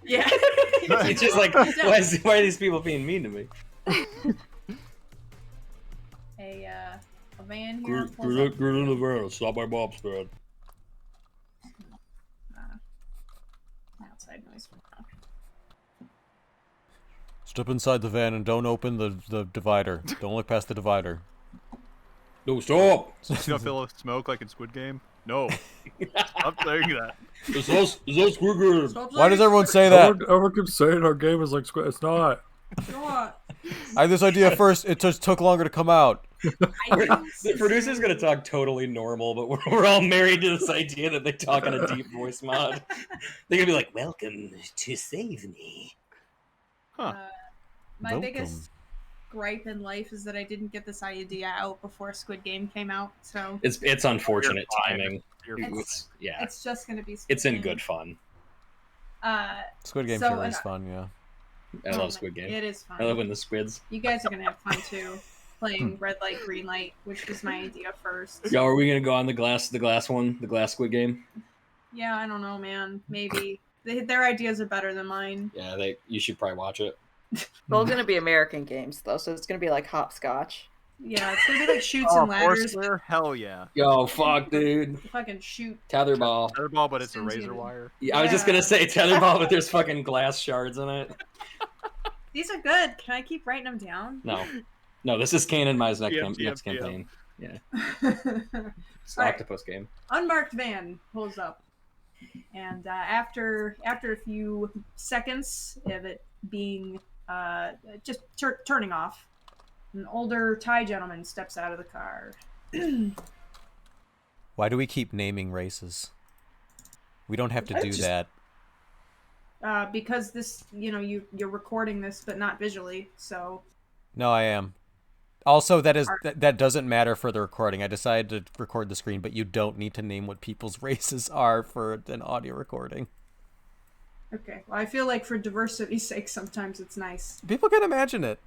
Yeah. It's just like, why are these people being mean to me? A van here. Pulls up. Get in the van. Stop my mob's bed. Outside noise for now. Step inside the van and don't open the divider. Don't look past the divider. No, stop! It's gonna fill with smoke like in Squid Game? No. Stop saying that. It's no Squid Game. Why does everyone say that? Everyone keeps saying our game is like Squid. It's not. I had this idea first. It just took longer to come out. The producer's gonna talk totally normal, but we're all married to this idea that they talk in a deep voice mod. They're gonna be like, "Welcome to Save Me." Huh. My biggest gripe in life is that I didn't get this idea out before Squid Game came out. So It's unfortunate timing. it's just gonna be. It's in good fun. Squid Game so sure is fun, yeah. I love Squid Game. It is fun. I love when the squids. You guys are gonna have fun too, playing red light, green light, which was my idea first. Yo, are we gonna go on the glass Squid Game? Yeah, I don't know, man. Maybe their ideas are better than mine. Yeah, you should probably watch it. It's all gonna be American games though, so it's gonna be like hopscotch. Yeah, it's gonna be like shoots and ladders. Foursquare? Hell yeah. Yo, fuck, dude. Fucking shoot. Tetherball. Tetherball, but it's a razor wire. Yeah, I was just gonna say tetherball, but there's fucking glass shards in it. These are good. Can I keep writing them down? No, this is Kane and my next TM. campaign. Yeah, it's All right. Octopus game. Unmarked van pulls up, and after a few seconds of it being just turning off, an older Thai gentleman steps out of the car. Why do we keep naming races? We don't have to do that. Because this, you're recording this, but not visually, so. No, I am. Also, that doesn't matter for the recording. I decided to record the screen, but you don't need to name what people's races are for an audio recording. Okay. Well, I feel like for diversity's sake, sometimes it's nice. People can imagine it.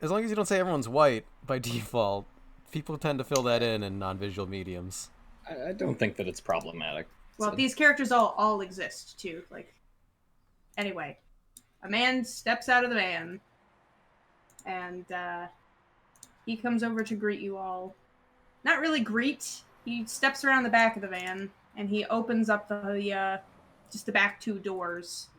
As long as you don't say everyone's white by default, people tend to fill that in non-visual mediums. I don't think that it's problematic. Well, these characters all exist too. Like, anyway, a man steps out of the van, and he comes over to greet you all. Not really greet. He steps around the back of the van, and he opens up just the back two doors.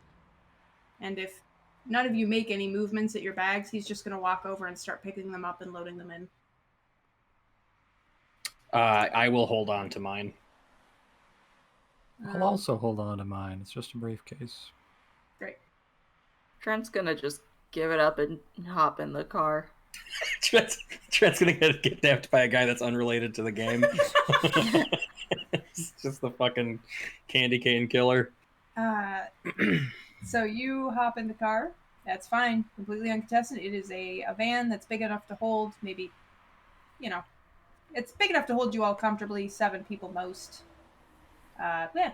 And if none of you make any movements at your bags, he's just going to walk over and start picking them up and loading them in. I will hold on to mine. I'll also hold on to mine. It's just a briefcase. Great. Trent's gonna just give it up and hop in the car. Trent's gonna get kidnapped by a guy that's unrelated to the game. It's just the fucking candy cane killer. So you hop in the car. That's fine. Completely uncontested. It is a van that's big enough to hold maybe, it's big enough to hold you all comfortably. 7 people most.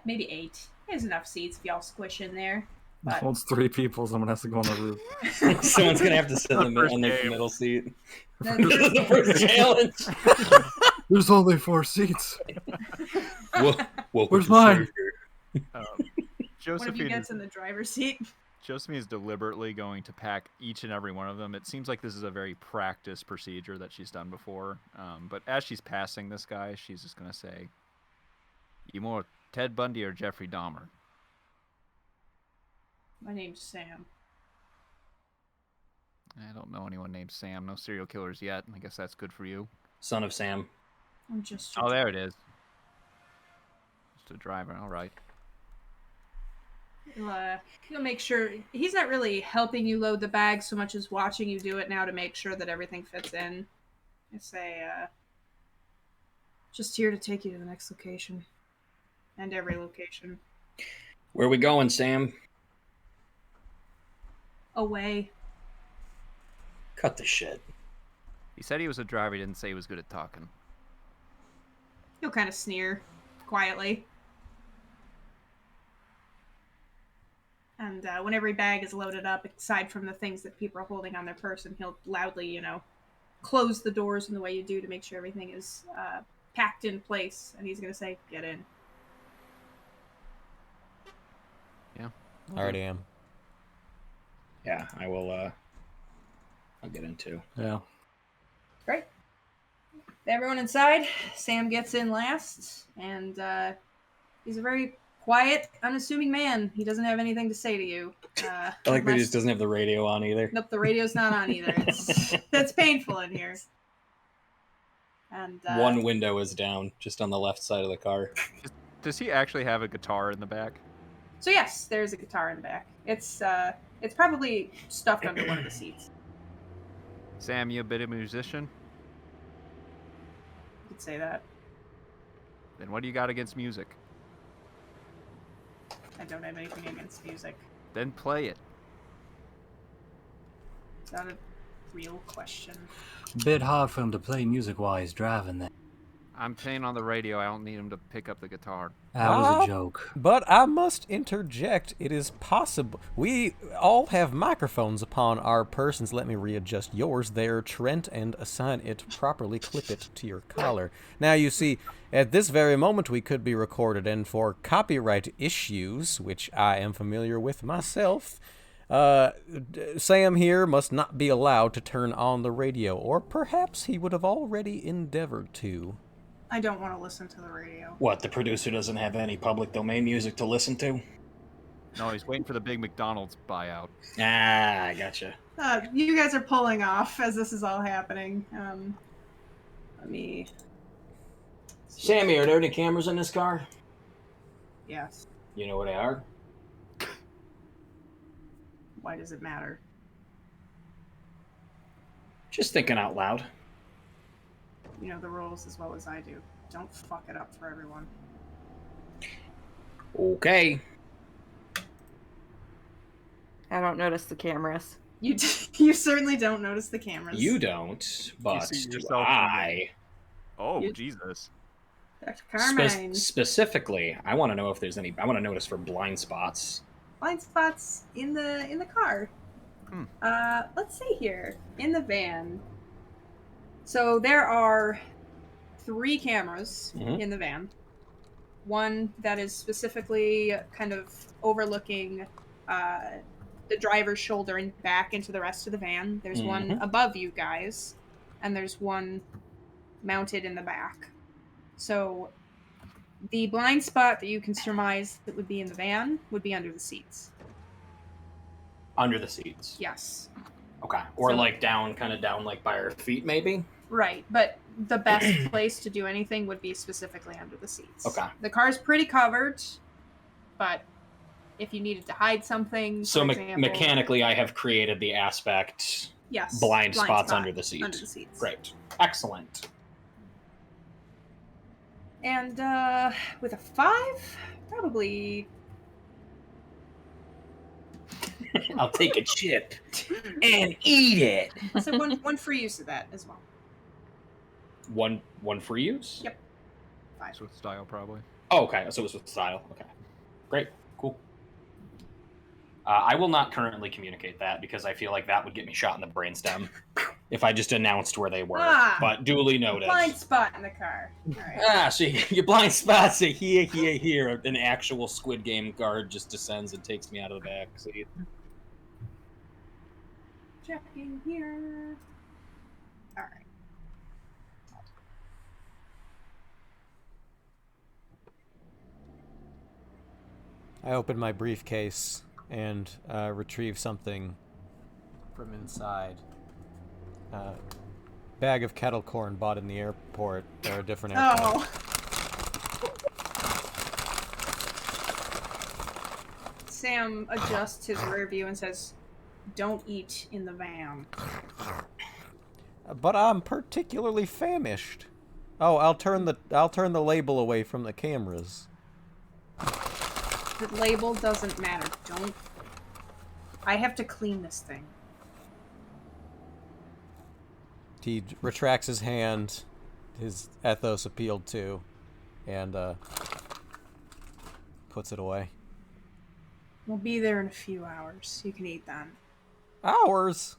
Maybe 8. There's enough seats if y'all squish in there. It holds 3 people. Someone has to go on the roof. Someone's gonna have to sit in the middle seat. This is the first challenge. There's only 4 seats. Where's mine? One of you gets in the driver's seat. Josephine is deliberately going to pack each and every one of them. It seems like this is a very practiced procedure that she's done before. But as she's passing this guy, she's just going to say, "You more Ted Bundy or Jeffrey Dahmer?" My name's Sam. I don't know anyone named Sam. No serial killers yet. I guess that's good for you. Son of Sam. I'm just. Oh, there it is. Just a driver. All right. He'll make sure he's not really helping you load the bag so much as watching you do it now to make sure that everything fits in. I say, just here to take you to the next location, and every location. Where we going, Sam? Away. Cut the shit. He said he was a driver. He didn't say he was good at talking. He'll kind of sneer quietly. And when every bag is loaded up, aside from the things that people are holding on their person, he'll loudly, close the doors in the way you do to make sure everything is packed in place. And he's going to say, "Get in." Yeah. I already am. yeah, I will. I'll get into. Yeah. Great. Everyone inside. Sam gets in last, and he's a very quiet, unassuming man. He doesn't have anything to say to you. I like that he just doesn't have the radio on either. Nope, the radio's not on either. It's painful in here. And One window is down, just on the left side of the car. Does he actually have a guitar in the back? So yes, there's a guitar in the back. It's probably stuffed under one of the seats. Sam, you a bit of a musician? You could say that. Then what do you got against music? I don't have anything against music. Then play it. Is that a real question? Bit hard for him to play music while he's driving then. I'm playing on the radio. I don't need him to pick up the guitar. That was a joke. But I must interject. It is possible. We all have microphones upon our persons. Let me readjust yours there, Trent, and assign it properly. Clip it to your collar. Now, you see, at this very moment, we could be recorded, and for copyright issues, which I am familiar with myself, Sam here must not be allowed to turn on the radio, or perhaps he would have already endeavored to. I don't want to listen to the radio. What, the producer doesn't have any public domain music to listen to? No, he's waiting for the big McDonald's buyout. Ah, I gotcha. You guys are pulling off as this is all happening. Let me... Sammy, are there any cameras in this car? Yes. You know where they are? Why does it matter? Just thinking out loud. You know the rules as well as I do. Don't fuck it up for everyone. Okay. I don't notice the cameras. You certainly don't notice the cameras. You don't, but see do yourself I. Oh, You- Jesus. Dr. Carmine. Specifically, I want to know if there's any. I want to notice for blind spots. Blind spots in the car. Hmm. Let's see here. In the van. So there are 3 cameras Mhm. in the van. One that is specifically kind of overlooking the driver's shoulder and back into the rest of the van. There's one Mhm. above you guys, and there's one mounted in the back. So the blind spot that you can surmise that would be in the van would be under the seats. Under the seats. Yes. Okay. Or So- like down, kind of down, like by our feet, maybe. Right, but the best place to do anything would be specifically under the seats. Okay. The car's pretty covered, but if you needed to hide something, So for example, mechanically, I have created the aspect yes, blind spots spot under the seat. Under the seats. Great. Excellent. And with a 5, probably I'll take a chip and eat it. so one free use of that as well. One for use? Yep. It's with style, probably. Oh, okay. So it was with style. Okay. Great. Cool. I will not currently communicate that because I feel like that would get me shot in the brainstem if I just announced where they were. Ah. But duly noted. Blind spot in the car. All right. Ah, so your blind spots say here. An actual Squid Game guard just descends and takes me out of the back seat. Checking here. All right. I open my briefcase and retrieve something from inside. Bag of kettle corn bought in the airport or a different airport. Oh. Sam adjusts his rear view and says, "Don't eat in the van." But I'm particularly famished. Oh, I'll turn the label away from the cameras. The label doesn't matter. Don't. I have to clean this thing. He retracts his hand, his ethos appealed to, and puts it away. We'll be there in a few hours. You can eat then. Hours?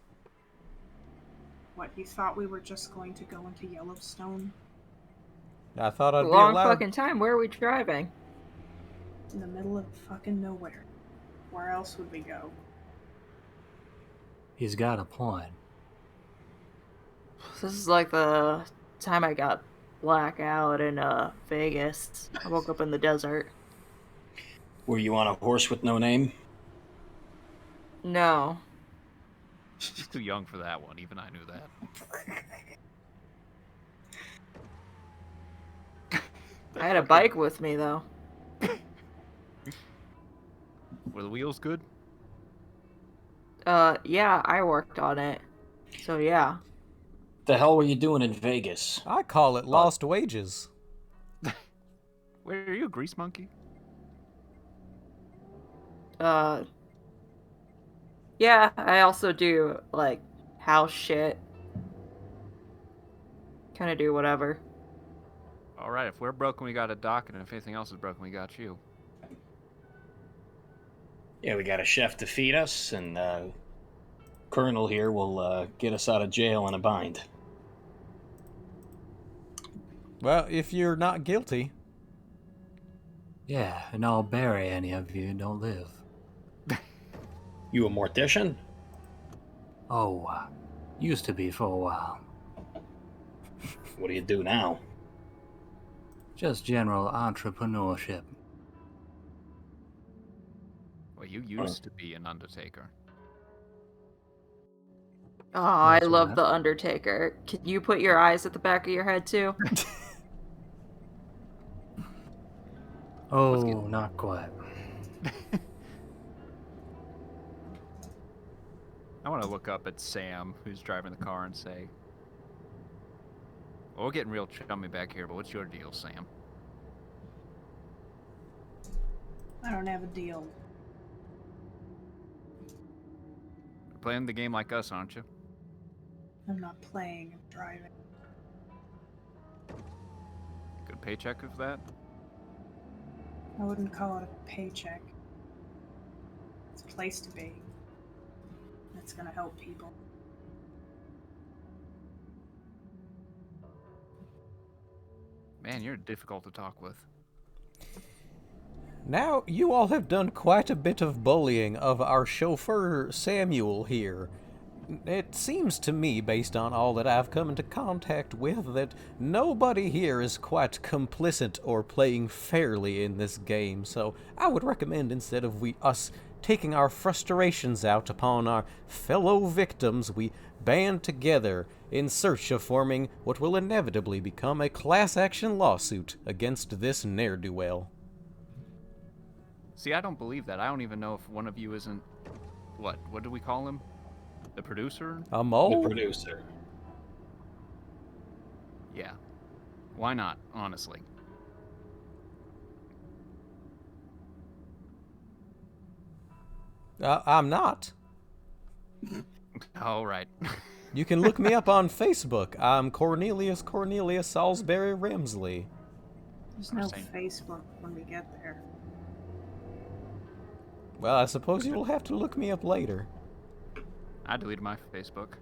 What, you thought we were just going to go into Yellowstone? I thought I'd be Long allowed. fucking time. Where are we driving? In the middle of fucking nowhere. Where else would we go? He's got a point. This is like the time I got blackout in Vegas. I woke up in the desert. Were you on a horse with no name? No. She's too young for that one. Even I knew that. I had a bike with me though. Were the wheels good? Yeah, I worked on it. So yeah. The hell were you doing in Vegas? I call it lost wages. Where are you, a grease monkey? Yeah, I also do like house shit. Kind of do whatever. All right, if we're broken, we got a dock, and if anything else is broken, we got you. Yeah, we got a chef to feed us, and Colonel here will get us out of jail in a bind. Well, if you're not guilty. Yeah, and I'll bury any of you who don't live. You a mortician? Oh, used to be for a while. What do you do now? Just general entrepreneurship. Well, you used to be an undertaker. Oh, I That's love right. The Undertaker. Can you put your eyes at the back of your head too? Oh, not quite. I want to look up at Sam, who's driving the car, and say, well, we're getting real chummy back here, but what's your deal, Sam? I don't have a deal. You're playing the game like us, aren't you? I'm not playing, I'm driving. Good paycheck of that? I wouldn't call it a paycheck. It's a place to be. It's gonna help people. Man, you're difficult to talk with. Now, you all have done quite a bit of bullying of our chauffeur Samuel here. It seems to me, based on all that I've come into contact with, that nobody here is quite complicit or playing fairly in this game, so I would recommend instead of us taking our frustrations out upon our fellow victims, we band together in search of forming what will inevitably become a class action lawsuit against this ne'er-do-well. See, I don't believe that. I don't even know if one of you isn't... What do we call him? The producer? A The mole? producer. Yeah. Why not, honestly? I'm not. All right. You can look me up on Facebook. I'm Cornelius Salisbury Ramsley. There's no Understand. Facebook when we get there. Well, I suppose you'll have to look me up later. I deleted my Facebook.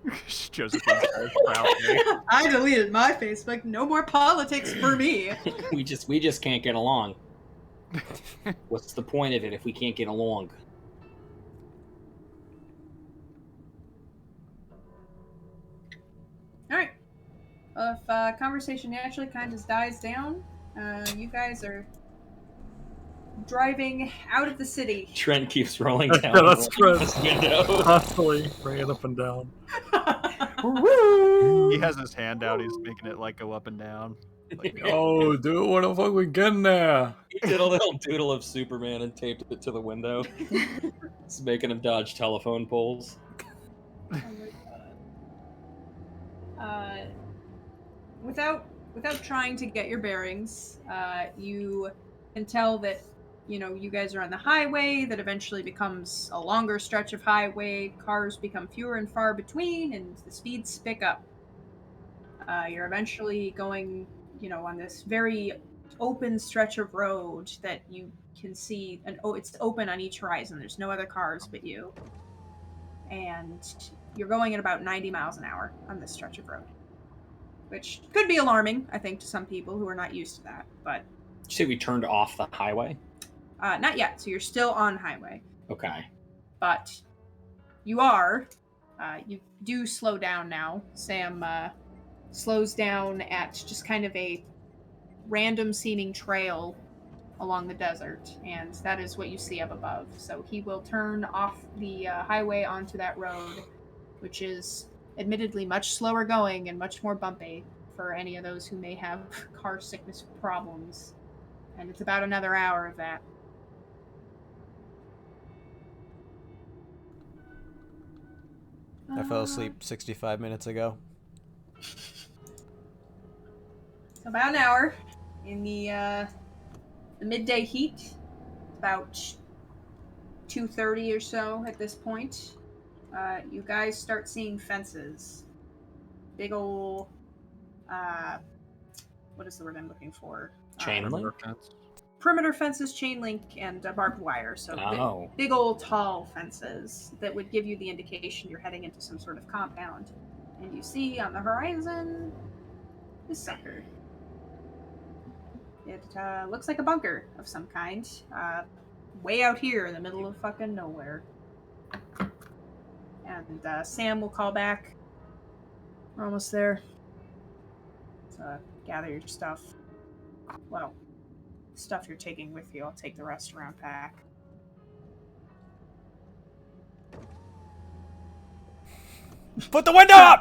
Josephine says proudly. I deleted my Facebook. No more politics for me. we just can't get along. What's the point of it if we can't get along? Alright. Well, if conversation naturally kind of dies down, you guys are driving out of the city. Trent keeps rolling down Yeah, that's his window. Constantly bringing it up and down. He has his hand out. He's making it like go up and down. Like, Oh, dude, when the fuck we getting there? He did a little doodle of Superman and taped it to the window. It's making him dodge telephone poles. Oh my god. Without trying to get your bearings, you can tell that, you know, you guys are on the highway that eventually becomes a longer stretch of highway. Cars become fewer and far between, and the speeds pick up. You're eventually going, you know, on this very open stretch of road that you can see, and it's open on each horizon. There's no other cars but you. And you're going at about 90 miles an hour on this stretch of road, which could be alarming, I think, to some people who are not used to that. But Did you say we turned off the highway? not yet. So you're still on highway, Okay. but you are You do slow down now. Sam slows down at just kind of a random seeming trail along the desert, and that is what you see up above. So he will turn off the highway onto that road, which is admittedly much slower going and much more bumpy for any of those who may have car sickness problems. And it's about another hour of that. I fell asleep 65 minutes ago. So about an hour in the midday heat, about 2:30 or so at this point. You guys start seeing fences. Big ol' what is the word I'm looking for? Chain link? Perimeter fences, chain link, and barbed wire. So big old tall fences that would give you the indication you're heading into some sort of compound. And you see on the horizon this sucker. It looks like a bunker of some kind. Way out here in the middle of fucking nowhere. And Sam will call back. We're almost there. So gather your stuff. Well, stuff you're taking with you. I'll take the rest around back. Put the window up!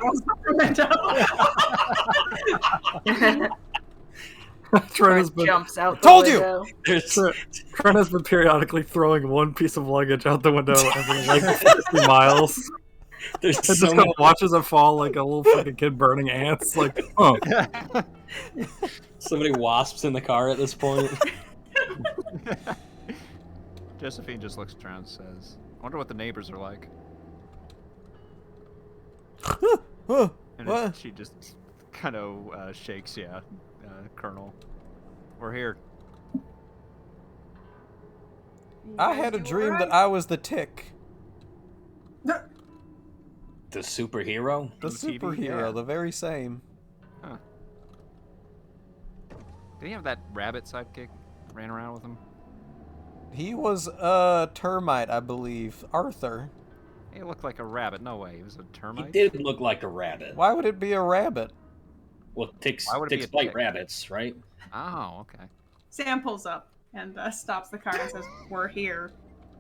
Trent has been, Jumps out. Told the you! window. Trent has been periodically throwing one piece of luggage out the window every like 60 miles. There's And just so kind many. of watches it fall like a little fucking kid burning ants. Like, oh, So many wasps in the car at this point. Josephine just looks around and says, I wonder what the neighbors are like. And What? she just kind of shakes, Colonel. We're here. I had a dream that I was the Tick. The superhero? The On TV, superhero, yeah. the very same. Did he have that rabbit sidekick that ran around with him? He was a termite, I believe. Arthur. He looked like a rabbit. No way. He was a He termite? did look like a rabbit. Why would it be a rabbit? Well, ticks Why would it be a bite tick? rabbits, right? Oh, okay. Sam pulls up and stops the car and says, "We're here."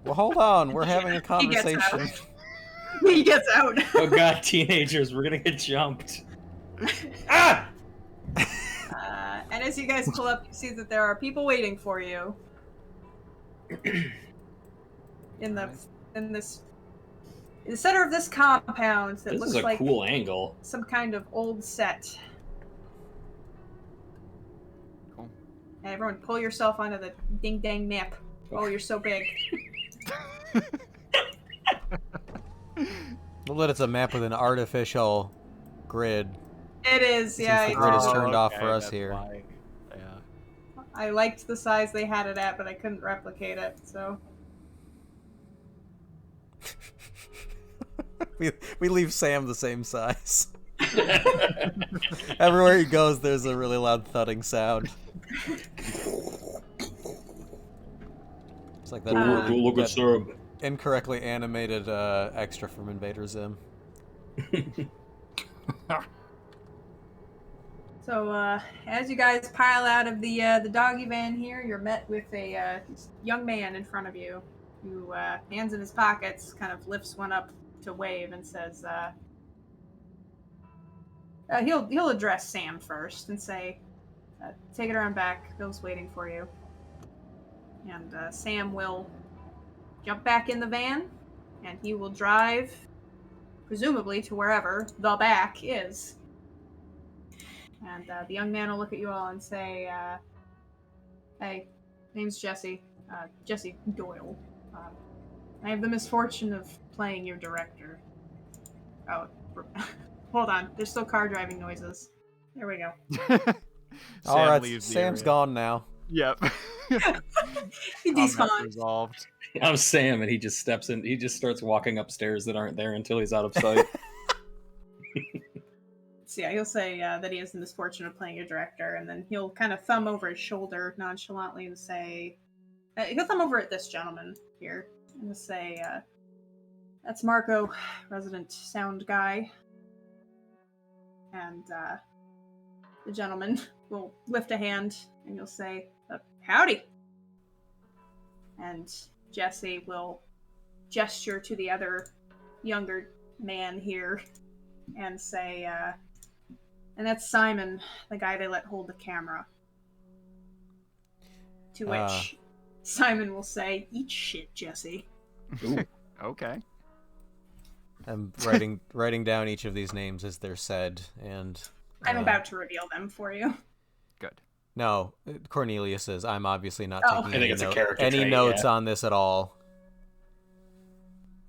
Well, hold on. We're having a He gets out. conversation. He gets out. Oh god, teenagers, we're gonna get jumped. Ah! And as you guys pull up, you see that there are people waiting for you. In the center of this compound that This looks is a like cool angle. some kind of old set. Cool. And everyone, pull yourself onto the ding dang map. Oh, you're so big. Well, that it's a map with an artificial grid. It is, yeah. the grid is it's- turned off for us that's here. why. Yeah. I liked the size they had it at, but I couldn't replicate it, so. we leave Sam the same size. Everywhere he goes, there's a really loud thudding sound. It's like that, really, that Sam. incorrectly animated extra from Invader Zim. So, as you guys pile out of the doggy van here, you're met with a young man in front of you who, hands in his pockets, kind of lifts one up to wave and says, he'll address Sam first and say, take it around back, Bill's waiting for you. And Sam will jump back in the van, and he will drive, presumably to wherever the back is. And the young man will look at you all and say, hey, name's Jesse. Jesse Doyle. I have the misfortune of playing your director. Oh, hold on. There's still car driving noises. There we go. All right, leaves the Sam's area. gone now. Yep. He Combat despawned. resolved. I'm Sam, and he just steps in. He just starts walking upstairs that aren't there until he's out of sight. So yeah, he'll say that he has the misfortune of playing your director, and then he'll kind of thumb over his shoulder nonchalantly and say, he'll thumb over at this gentleman here and say, That's Marco, resident sound guy. And the gentleman will lift a hand and you'll say, howdy. And Jesse will gesture to the other younger man here and say, and that's Simon, the guy they let hold the camera. To which Simon will say, eat shit, Jesse. Ooh. Okay. I'm writing down each of these names as they're said, and I'm about to reveal them for you. Good. no, Cornelius says I'm obviously not Oh. taking I think it's a character any trait, notes yeah. on this at all.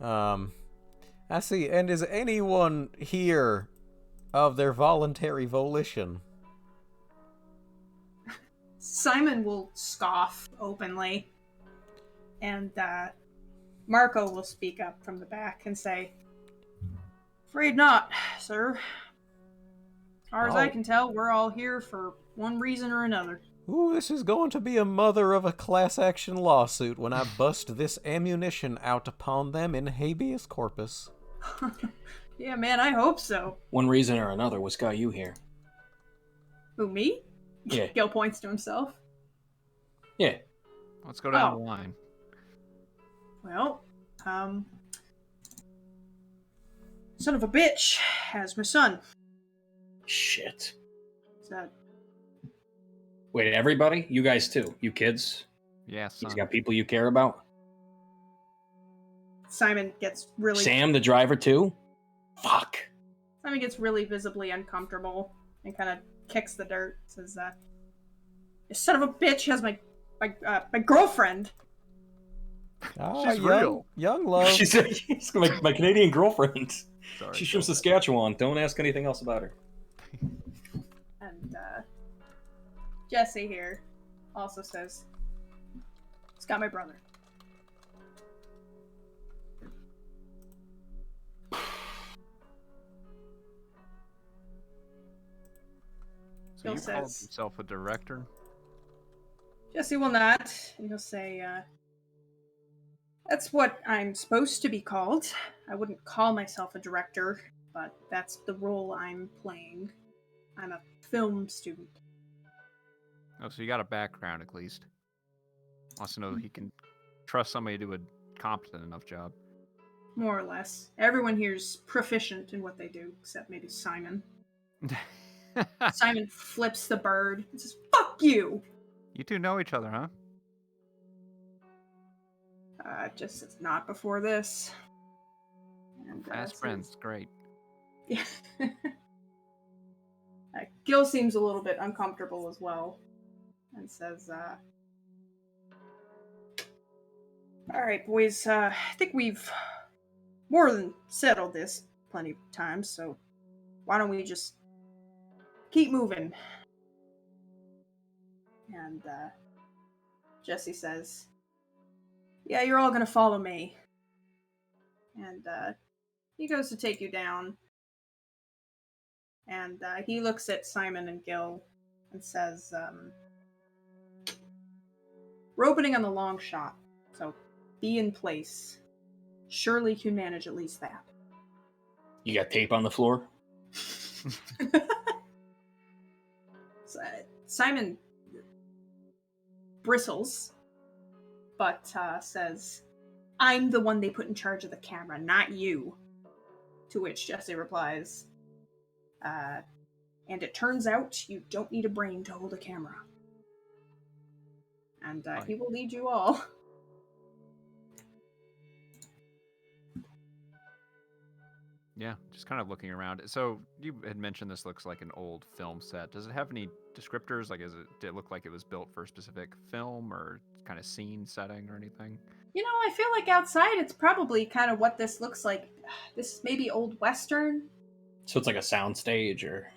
I see. And is anyone here of their voluntary volition? Simon will scoff openly, and Marco will speak up from the back and say, afraid not, sir. As far as I can tell, we're all here for one reason or another. Ooh, this is going to be a mother of a class action lawsuit when I bust this ammunition out upon them in habeas corpus. Yeah, man, I hope so. One reason or another, what's got you here? Who, me? Yeah. Gil points to himself. Yeah. Let's go down Oh. the line. Well, son of a bitch has my son. Shit. So, Wait, everybody? You guys too? You kids? Yeah, He's son. got people you care about? Simon gets really Sam, the driver, too? Fuck. Simon gets really visibly uncomfortable and kind of kicks the dirt. Says, "You son of a bitch has my girlfriend." Ah, She's young, real. young love. She's my Canadian girlfriend. Sorry, She's from Phil. Saskatchewan. Don't ask anything else about her. And Jesse here also says, "It's got my brother." So Phil you called says- yourself a director? Jesse will not, and he'll say, "That's what I'm supposed to be called. I wouldn't call myself a director, but that's the role I'm playing. I'm a film student." Oh, so you got a background at least. Wants to know he can trust somebody to do a competent enough job. More or less. Everyone here's proficient in what they do, except maybe Simon. Simon flips the bird and says, "Fuck you!" You two know each other, huh? Just says, "Not before this." And, Fast says- friends, great. Yeah. Gil seems a little bit uncomfortable as well, and says, "Alright, boys, I think we've more than settled this plenty of times, so why don't we just keep moving?" And Jesse says, "Yeah, you're all gonna follow me." And he goes to take you down. And he looks at Simon and Gil and says, "We're opening on the long shot, so be in place. Surely you can manage at least that." You got tape on the floor? Simon bristles, but says, "I'm the one they put in charge of the camera, not you." To which Jesse replies, "And it turns out you don't need a brain to hold a camera." And he will lead you all. Yeah, just kind of looking around. So you had mentioned this looks like an old film set. Does it have any descriptors? Like, did it look like it was built for a specific film or kind of scene setting or anything? You know, I feel like outside it's probably kind of what this looks like. This may be old Western. So it's like a sound stage or...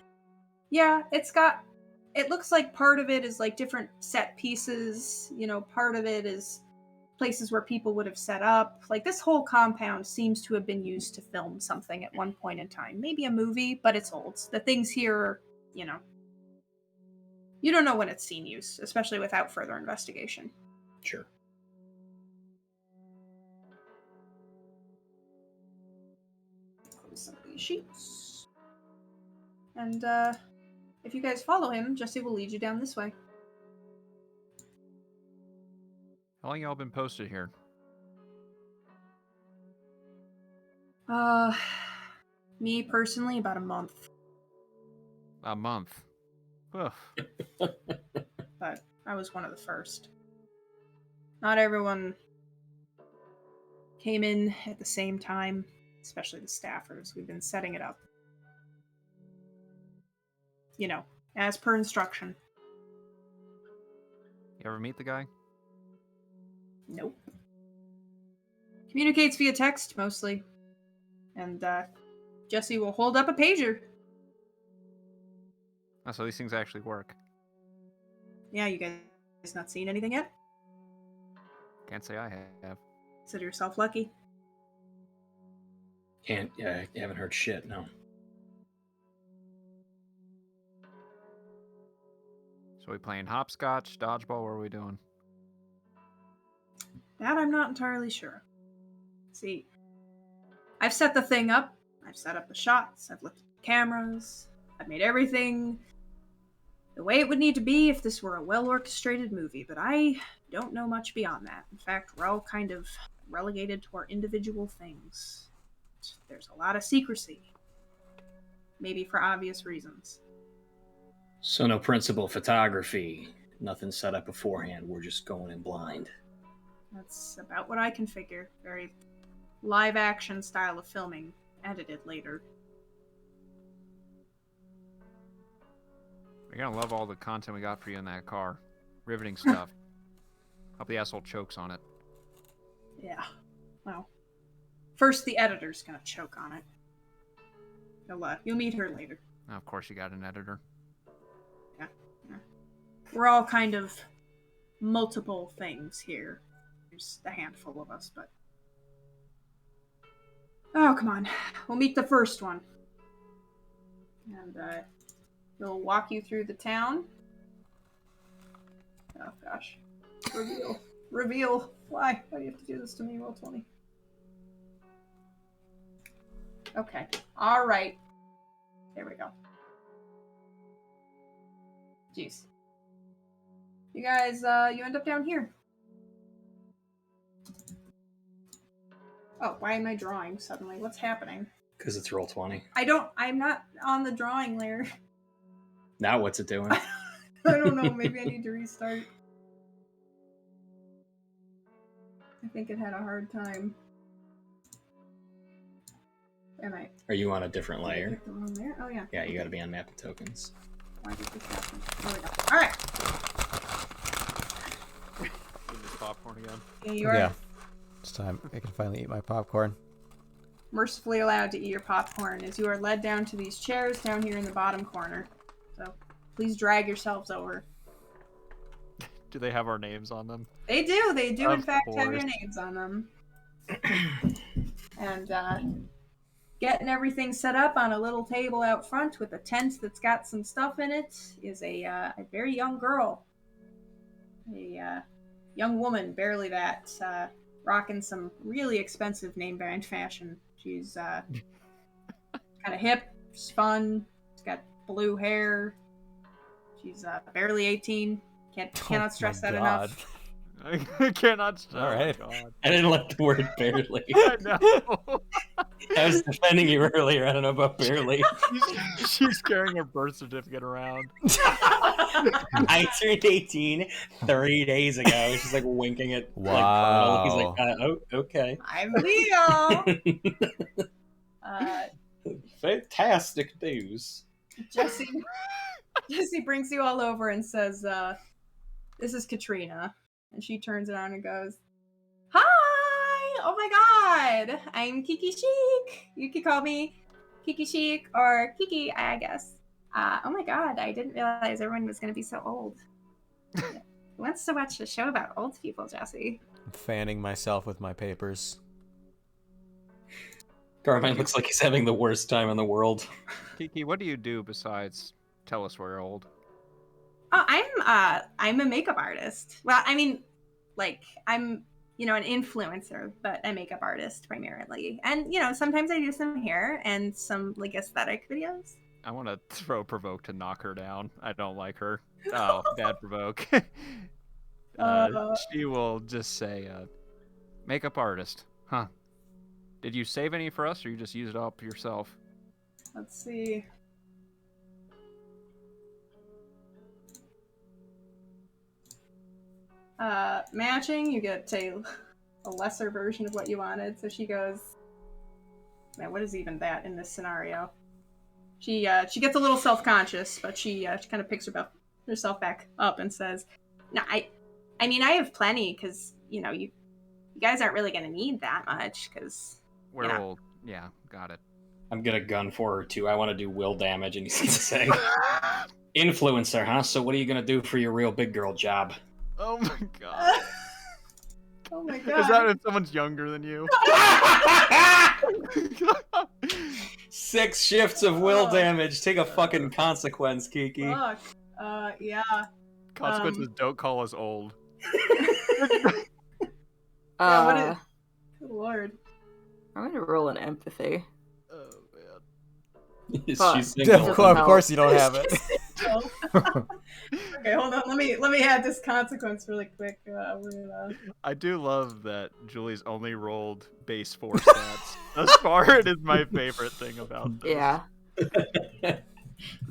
Yeah, it looks like part of it is like different set pieces. You know, part of it is places where people would have set up. Like this whole compound seems to have been used to film something at one point in time. Maybe a movie, but it's old. The things here, you know, you don't know when it's seen use, especially without further investigation. Sure. some of these sheets. And if you guys follow him, Jesse will lead you down this way. How long y'all been posted here? Me personally, about a month. A month. Ugh. But I was one of the first. Not everyone came in at the same time, especially the staffers. We've been setting it up. You know, as per instruction. You ever meet the guy? Nope. Communicates via text, mostly. And, Jesse will hold up a pager. Oh, so these things actually work. Yeah, you guys not seen anything yet? Can't say I have. Consider yourself lucky. I haven't heard shit, no. So we playing hopscotch, dodgeball, what are we doing? That I'm not entirely sure. See, I've set the thing up. I've set up the shots. I've lifted the cameras. I've made everything the way it would need to be if this were a well-orchestrated movie, but I don't know much beyond that. In fact, we're all kind of relegated to our individual things. There's a lot of secrecy. Maybe for obvious reasons. So no principal photography, nothing set up beforehand. We're just going in blind. That's about what I can figure. Very live-action style of filming, edited later. You're gonna love all the content we got for you in that car. Riveting stuff. Hope the asshole chokes on it. Yeah. Well, first the editor's gonna choke on it. You'll meet her later. Of course you got an editor. Yeah. We're all kind of multiple things here. There's a handful of us, but... Oh, come on. We'll meet the first one. And, he'll walk you through the town. Oh, gosh. Reveal. Reveal. Why? Why do you have to do this to me, Roll20? Okay. Alright. There we go. Jeez. You guys, you end up down here. Oh, why am I drawing suddenly? What's happening? Because it's Roll20. I'm not on the drawing layer. Now what's it doing? I don't know, maybe I need to restart. I think it had a hard time. Am I? Are you on a different Did I layer? pick the wrong layer? Oh, yeah. Yeah, you gotta be on map and tokens. Why did this happen? There we go. Alright. Eat this popcorn again. Yeah, you are Yeah. It's time. I can finally eat my popcorn. mercifully allowed to eat your popcorn as you are led down to these chairs down here in the bottom corner. So, please drag yourselves over. Do they have our names on them? They do in Of fact have your course. names on them. And getting everything set up on a little table out front with a tent that's got some stuff in it is a very young girl. A young woman, barely that, rocking some really expensive name brand fashion. She's kind of hip, she's fun, she's got blue hair. She's barely 18. Cannot stress that enough. I cannot stop. All right. God. I didn't like the word barely. I know. I was defending you earlier. I don't know about barely. She's carrying her birth certificate around. I turned 18 3 days ago. She's like winking at Wow. like, Colonel. He's like, oh, okay. I'm Leo. Fantastic news. Jesse brings you all over and says, this is Katrina. And she turns around and goes, hi! Oh my god! I'm Kiki Chic! You can call me Kiki Chic or Kiki, I guess. Oh my god, I didn't realize everyone was going to be so old. Who wants to watch a show about old people, Jesse? I'm fanning myself with my papers. Carmine looks like he's having the worst time in the world. Kiki, what do you do besides tell us we're old? Oh, I'm a makeup artist. Well, I mean, like, I'm an influencer, but a makeup artist primarily. And, sometimes I do some hair and some, like, aesthetic videos. I want to throw Provoke to knock her down. I don't like her. Oh, bad Provoke. She will just say, makeup artist. Huh. Did you save any for us, or you just use it up yourself? Let's see. Matching, you get a lesser version of what you wanted. So she goes, man, what is even that in this scenario? She gets a little self-conscious, but she kind of picks herself back up and says, no, I mean, I have plenty, because, you guys aren't really going to need that much, because... We're old. Yeah, got it. I'm gonna gun for her, too. I want to do will damage, and he's gonna say, influencer, huh? So what are you gonna do for your real big girl job? Oh my god. Oh my god. Is that if someone's younger than you? 6 shifts of will damage. Take a fucking consequence, Kiki. Fuck. Yeah. Consequences don't call us old. Yeah, what is... Good lord. I'm gonna roll an empathy. Oh man. Is Fuck. she single? Of course you don't have it. Okay, hold on. Let me add this consequence really quick. We're gonna... I do love that Julie's only rolled base 4 stats thus far. It is my favorite thing about this. Yeah.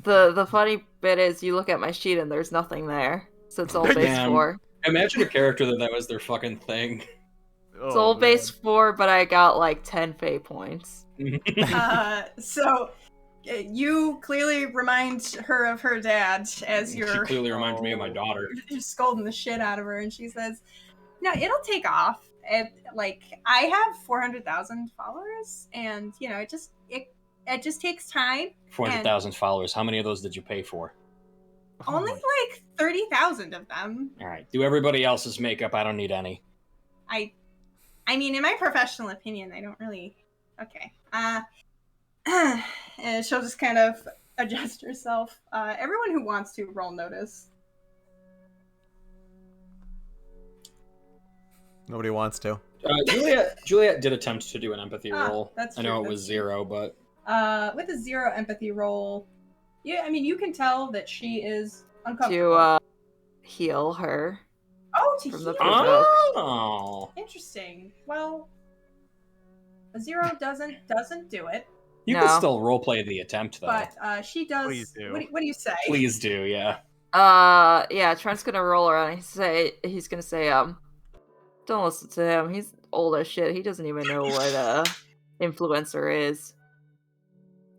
The funny bit is you look at my sheet and there's nothing there. So it's all base Damn. 4. Imagine a character that was their fucking thing. Oh, It's all man. base 4, but I got like 10 fate points. So you clearly remind her of her dad as She you're clearly reminds me of my daughter. scolding the shit out of her, and she says, "No, it'll take off. I have 400,000 followers, and it just takes time. 400,000 followers. How many of those did you pay for? Oh Only my- like 30,000 of them. All right. Do everybody else's makeup. I don't need any. I mean, in my professional opinion, I don't really. Okay. And she'll just kind of adjust herself. Everyone who wants to roll notice. Nobody wants to. Juliet did attempt to do an empathy roll. That's I know true, it was that's 0, but with a 0 empathy roll, yeah, I mean, you can tell that she is uncomfortable. To heal her. To from the heal. provoke. oh, Interesting. Well, a 0 doesn't do it, you No. can still roleplay the attempt though. but she does. Please do. What do you say? Please do, yeah. Yeah, Trent's gonna roll around and he's gonna say, don't listen to him. He's old as shit. He doesn't even know what a influencer is.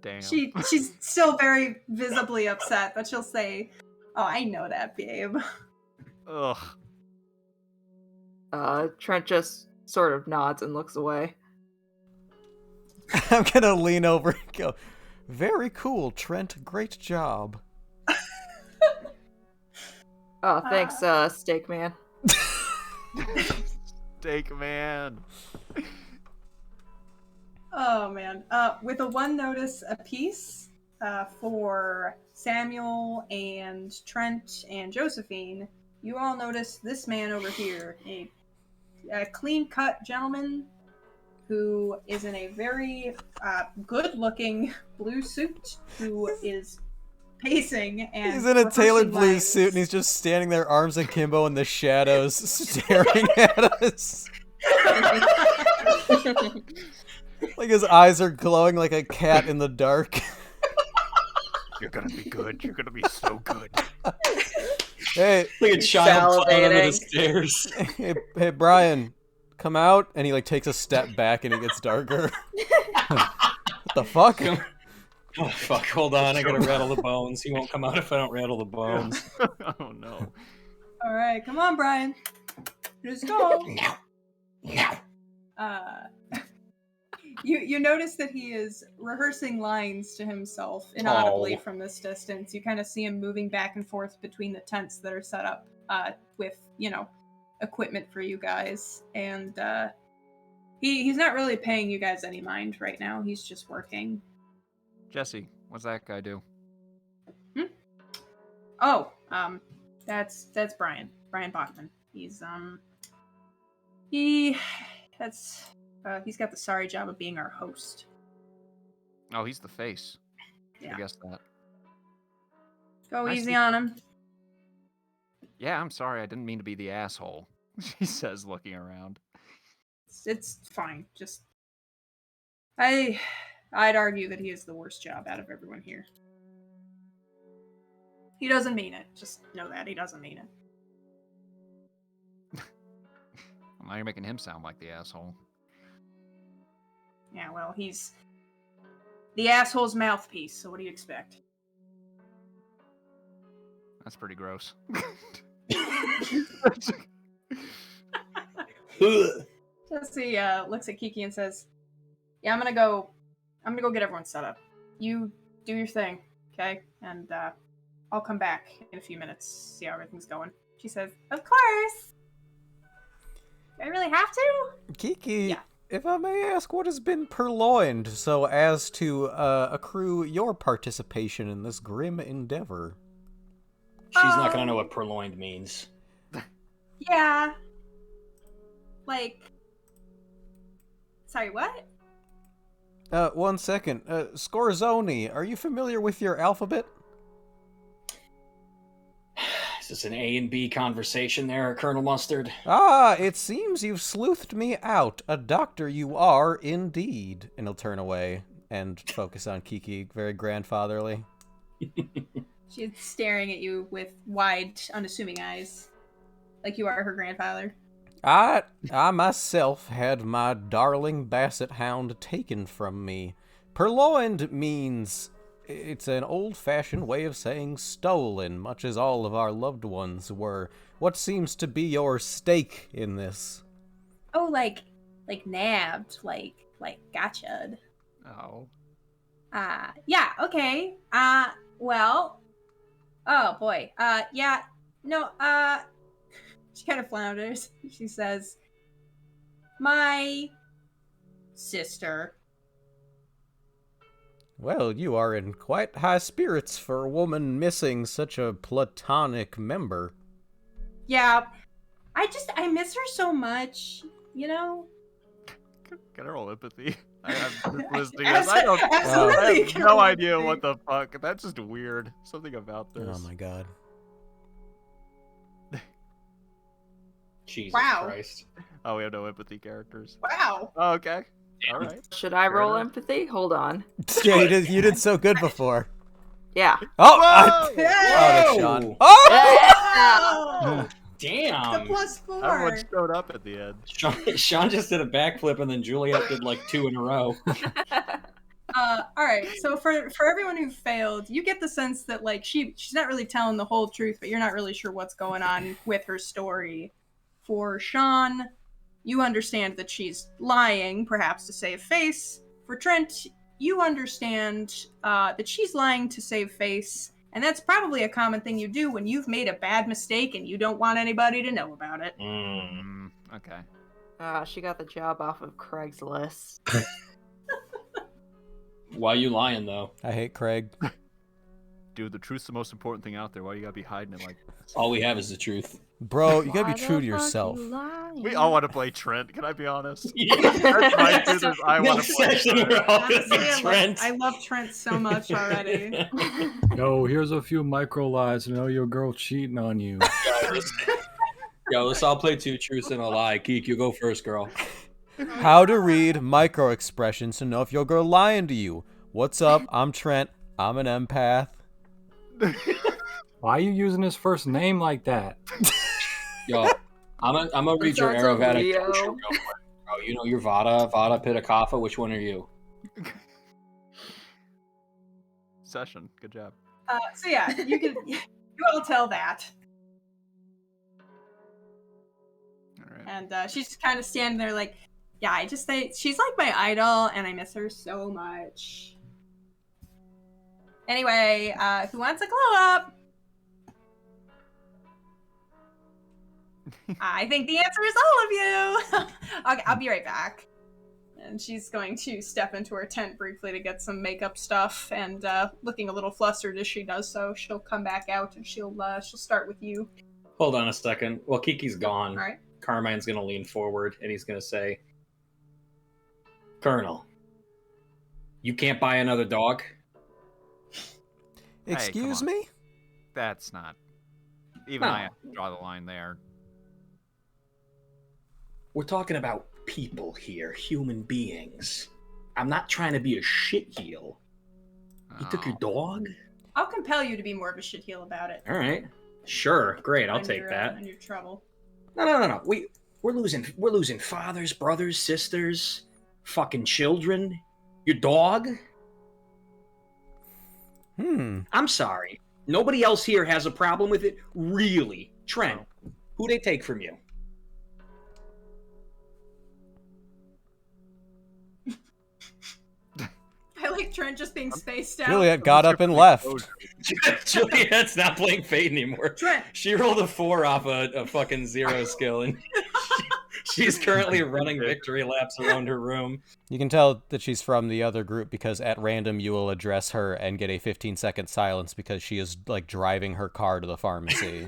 Damn. She's still very visibly upset, but she'll say, "Oh, I know that, babe." Ugh. Trent just sort of nods and looks away. I'm gonna lean over and go, very cool, Trent. Great job. Oh, thanks, Steak Man. Steak man. Oh man. With a 1 notice apiece for Samuel and Trent and Josephine, you all notice this man over here, a clean-cut gentleman who is in a very good-looking blue suit, who is pacing and He's in a tailored rehearsing blue lines. suit and he's just standing there, arms akimbo in the shadows, staring at us. Like his eyes are glowing like a cat in the dark. You're gonna be good. You're gonna be so good. Hey, Like a child climbing under the Salivating. stairs. hey, Brian, come out. And he like takes a step back and it gets darker. What the fuck? Oh, fuck, hold on. I gotta rattle the bones. He won't come out if I don't rattle the bones. Oh no. All right, come on, Brian. Let's go. You notice that he is rehearsing lines to himself inaudibly Oh. from this distance. You kind of see him moving back and forth between the tents that are set up with, equipment for you guys. And he's not really paying you guys any mind right now. He's just working. Jesse, what's that guy do? Oh, that's Brian. Brian Bachman. He's He's got the sorry job of being our host. Oh, he's the face. Yeah. I guess that. Go Nice easy to- on him. Yeah, I'm sorry. I didn't mean to be the asshole. She says, looking around. It's fine. Just I'd argue that he has the worst job out of everyone here. He doesn't mean it. Just know that he doesn't mean it. Well, now you're making him sound like the asshole. Yeah, well, he's the asshole's mouthpiece, so what do you expect? That's pretty gross. Jesse looks at Kiki and says, "Yeah, I'm gonna go get everyone set up. You do your thing, okay? And I'll come back in a few minutes, see how everything's going." She says, "Of course. Do I really have to?" Kiki, Yeah. if I may ask, what has been purloined so as to accrue your participation in this grim endeavor? She's not gonna know what purloined means. Yeah. Like, sorry, what? 1 second. Scorzoni, are you familiar with your alphabet? Is this an A and B conversation there, Colonel Mustard? Ah, it seems you've sleuthed me out. A doctor you are, indeed. And he'll turn away and focus on Kiki, very grandfatherly. She's staring at you with wide, unassuming eyes, like you are her grandfather. I myself had my darling basset hound taken from me. Purloined means it's an old-fashioned way of saying stolen, much as all of our loved ones were. What seems to be your stake in this? Oh, like nabbed, like gotcha'd. Oh. Yeah, okay. Well, oh boy. Yeah, no, she kind of flounders. She says, "My sister." Well, you are in quite high spirits for a woman missing such a platonic member. Yeah, I miss her so much, you know? Can I roll empathy? I'm just listening. Absolutely, I you have can no roll idea empathy. what the fuck. That's just weird. Something about this. Oh my god. Jesus Wow. Christ. Oh, we have no empathy characters. Wow. Oh, okay. All right. Should I Fair roll enough. empathy? Hold on. Yeah, you did so good before. Yeah. Oh, Whoa! oh, that's Whoa! Sean. Oh! Oh, the Damn! +4. Everyone showed up at the end. Sean just did a backflip and then Juliet did like 2 in a row. All right. So for everyone who failed, you get the sense that like she's not really telling the whole truth, but you're not really sure what's going on with her story. For Sean, you understand that she's lying, perhaps to save face. For Trent, you understand that she's lying to save face, and that's probably a common thing you do when you've made a bad mistake and you don't want anybody to know about it. Okay. She got the job off of Craigslist. Why you lying though? I hate Craig. Dude, the truth's the most important thing out there. Why you gotta be hiding it like this? All we have is the truth. Bro, you gotta Why be true the to fuck yourself. you lying? We all want to play Trent. Can I be honest? That's my truth is I wanna play Trent. We're all Honestly, gonna be Trent. I love Trent so much already. Yo, here's a few micro lies to know your girl cheating on you. Yo, let's all play 2 truths and a lie. Geek, you go first, girl. How to read micro expressions to know if your girl lying to you. What's up? I'm Trent. I'm an empath. Why are you using his first name like that? Yo, I'm gonna read your Sounds so Ayurvedic Leo. dosha real quick, bro. You know your Vada, Pitta, Kapha. Which one are you? Session. Good job. So yeah, you all tell that. All right. And she's just kind of standing there like, yeah, I just think she's like my idol and I miss her so much. Anyway, who wants a glow up? I think the answer is all of you. Okay, I'll be right back. And she's going to step into her tent briefly to get some makeup stuff, and looking a little flustered as she does so, she'll come back out and she'll start with you. Hold on a second. Well, Kiki's gone. All right. Carmine's going to lean forward and he's going to say, Colonel, you can't buy another dog? Excuse on. me? That's not. Even No. I have to draw the line there. We're talking about people here, human beings. I'm not trying to be a shitheel. You took your Oh. dog? I'll compel you to be more of a shitheel about it. All right. Sure. Great. I'll on take your, that. On your trouble. No. We're losing fathers, brothers, sisters, fucking children. Your dog? I'm sorry. Nobody else here has a problem with it? Really? Trent, who they take from you? I like Trent just being spaced out. Juliet got up and left. Juliet's not playing Fate anymore. Trent. She rolled a 4 off a fucking 0 skill, and she's currently running victory laps around her room. You can tell that she's from the other group because at random you will address her and get a 15-second silence because she is like driving her car to the pharmacy.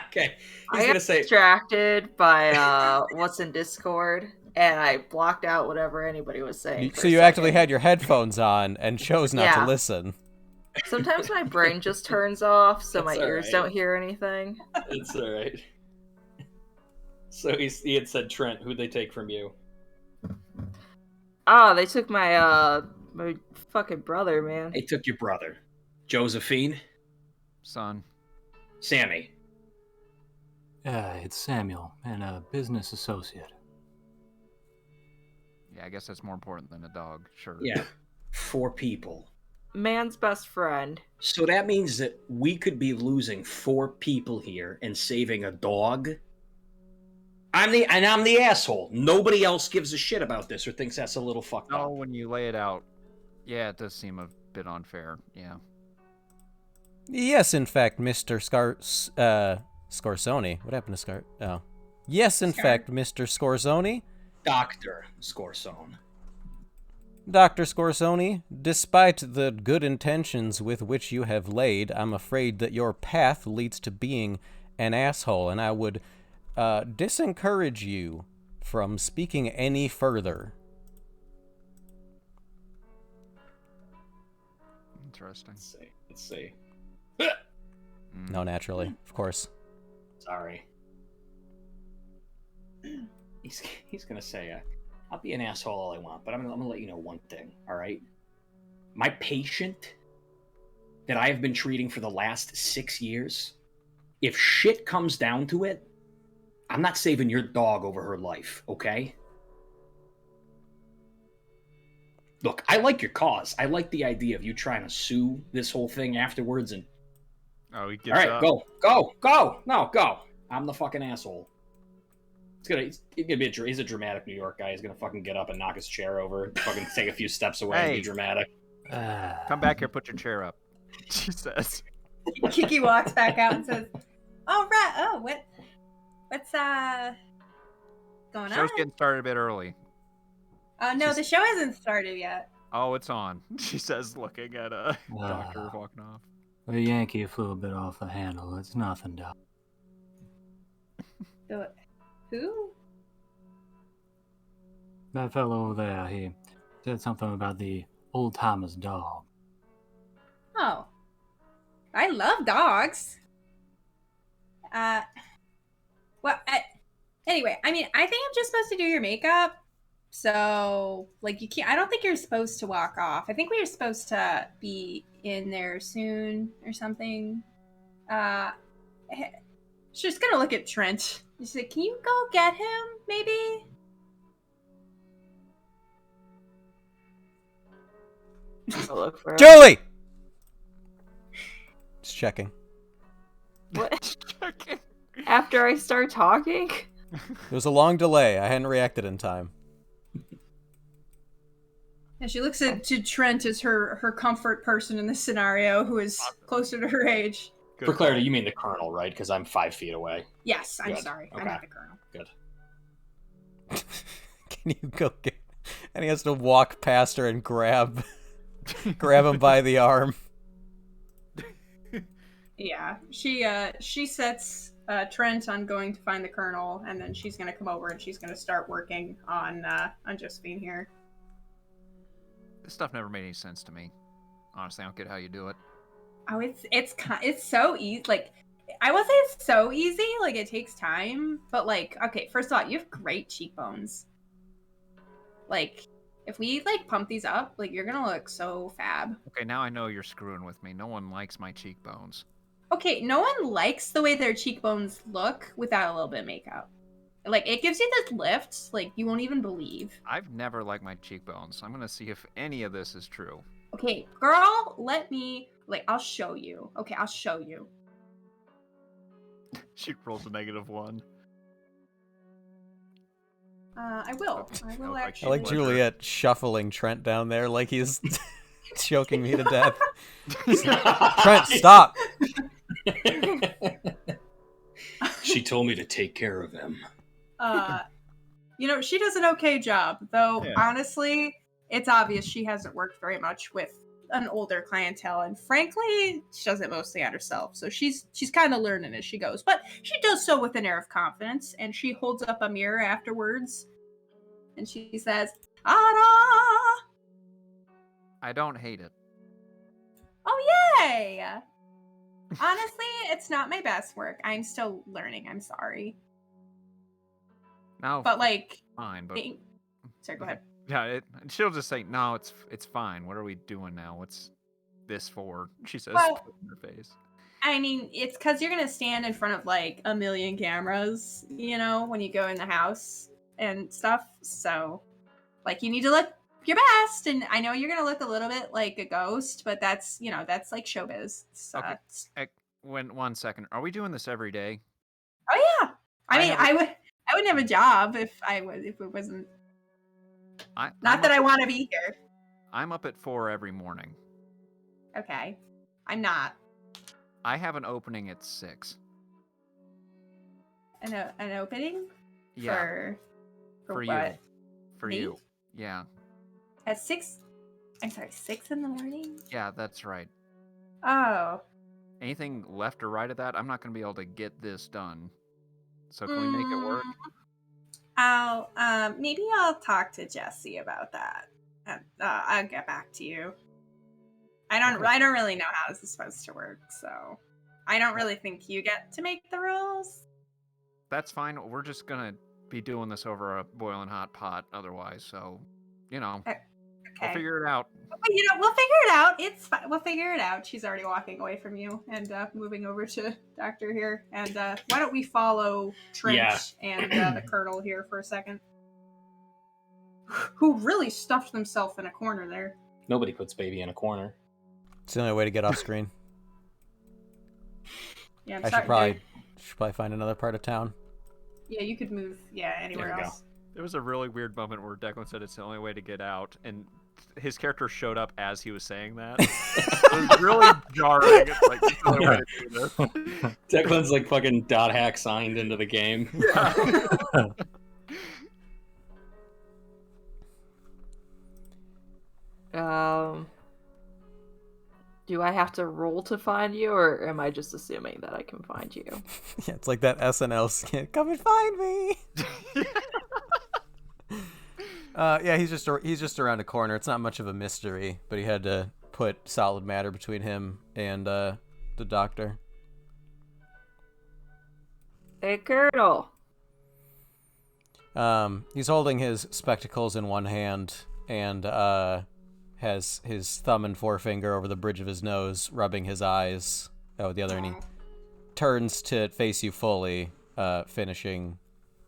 Okay. I He's got gonna say, distracted by what's in Discord, and I blocked out whatever anybody was saying. for So a you actually second. had your headphones on and chose not Yeah. to listen. Sometimes my brain just turns off, so my It's ears alright. don't hear anything. it's all right. So he had said, Trent, who'd they take from you? Oh, they took my my fucking brother, man. They took your brother. Josephine? Son. Sammy? It's Samuel, and a business associate. Yeah, I guess that's more important than a dog. Sure. Yeah. 4 people. Man's best friend. So that means that we could be losing 4 people here and saving a dog? I'm the asshole. Nobody else gives a shit about this or thinks that's a little fucked No, up. when you lay it out, yeah, it does seem a bit unfair. Yeah. Yes, in fact, Mr. Scorsoni. What happened to Scar? Oh. Yes, in Scar? fact, Mr. Scorsoni. Dr. Scorsone. Dr. Scorsoni, despite the good intentions with which you have laid, I'm afraid that your path leads to being an asshole, and I would disencourage you from speaking any further. Interesting. Let's see. Mm. No, naturally, of course. Sorry. He's gonna say, I'll be an asshole all I want, but I'm gonna let you know one thing, all right? My patient that I have been treating for the last 6 years, if shit comes down to it, I'm not saving your dog over her life, okay? Look, I like your cause. I like the idea of you trying to sue this whole thing afterwards and Oh, he all gets right, up. go. No, go. I'm the fucking asshole. He's a dramatic New York guy. He's gonna fucking get up and knock his chair over, fucking take a few steps away and Hey. be dramatic. Come back here, put your chair up. She says. Kiki walks back out and says, "All right. Oh, what's going Show's on? getting started a bit early. No, the show hasn't started yet. Oh, it's on. She says, looking at a doctor Ah. walking off. The Yankee flew a bit off the handle. It's nothing, Doc. Who? That fellow over there, he said something about the old timer's dog. Oh, I love dogs. Anyway, I mean, I think I'm just supposed to do your makeup. So, like, you can't. I don't think you're supposed to walk off. I think we are supposed to be in there soon or something. She's gonna look at Trent. She's like, "Can you go get him, maybe?" I'll look for him. Julie! Just checking. What? After I start talking? It was a long delay. I hadn't reacted in time. And she looks to Trent as her comfort person in this scenario, who is closer to her age. Good For clarity, call. you mean the colonel, right? Because I'm 5 feet away. Yes, I'm Good. sorry. I'm Okay. not the colonel. Good. Can you go get... And he has to walk past her and grab him by the arm. Yeah, she sets Trent on going to find the Colonel, and then she's gonna come over and she's gonna start working on Josephine here. This stuff never made any sense to me. Honestly, I don't get how you do it. Oh, it's so easy. Like, I will say it's so easy. Like, it takes time, but like, okay, first of all, you have great cheekbones. Like, if we like pump these up, like, you're gonna look so fab. Okay, now I know you're screwing with me. No one likes my cheekbones. Okay, no one likes the way their cheekbones look without a little bit of makeup. Like, it gives you this lift, like, you won't even believe. I've never liked my cheekbones. I'm gonna see if any of this is true. Okay, girl, let me, like, I'll show you. Okay, I'll show you. She rolls a -1. I will. I will Okay. I actually. like Pleasure. Juliet shuffling Trent down there like he's choking me to death. Trent, stop! She told me to take care of him. You know, she does an okay job, though. Yeah. Honestly, it's obvious she hasn't worked very much with an older clientele, and frankly, she does it mostly on herself. So she's kind of learning as she goes, but she does so with an air of confidence. And she holds up a mirror afterwards, and she says, "Ada!" I don't hate it. Oh yay! Honestly, it's not my best work. I'm still learning. I'm sorry, No, but like, fine. But sorry, go ahead. yeah, she'll just say, "No, it's fine. What are we doing now? What's this for?" She says, Well- put in her face. I mean, it's because you're gonna stand in front of like a million cameras, you know, when you go in the house and stuff. So, like, you need to look your best. And I know you're gonna look a little bit like a ghost, but that's, you know, that's like showbiz. It's, Okay. One second. Are we doing this every day? oh yeah. I I mean, have I wouldn't have a job if it wasn't. Not that I want to be here. I'm up at 4 every morning. Okay, I'm not. I have an opening at 6. An opening Yeah, for for you. what? For Me? you. Yeah, At 6. I'm sorry, 6 in the morning. yeah, that's right. Oh. Anything left or right of that, I'm not going to be able to get this done. So can we make it work? Maybe I'll talk to Jesse about that. And I'll get back to you. I don't really know how this is supposed to work, so I don't really think you get to make the rules. That's fine. We're just going to be doing this over a boiling hot pot otherwise. So, you know, Okay. we'll figure it out. But, you know, we'll figure it out. It's fine. We'll figure it out. She's already walking away from you and moving over to Doctor here. And why don't we follow Trent Yeah. and the Colonel here for a second? Who really stuffed themselves in a corner there. Nobody puts baby in a corner. It's the only way to get off screen. Yeah, I'm I sorry, should probably find another part of town. Yeah, you could move. Yeah, anywhere There we go. else. There was a really weird moment where Declan said it's the only way to get out, and his character showed up as he was saying that. It was really jarring. It's like, it's the only way to do this. Declan's like fucking dot hack signed into the game. Do I have to roll to find you, or am I just assuming that I can find you? Yeah, it's like that SNL skit. Come and find me. Yeah, he's just around a corner. It's not much of a mystery, but he had to put solid matter between him and the doctor. Hey, Colonel. He's holding his spectacles in one hand and has his thumb and forefinger over the bridge of his nose, rubbing his eyes with the other, and he turns to face you fully, finishing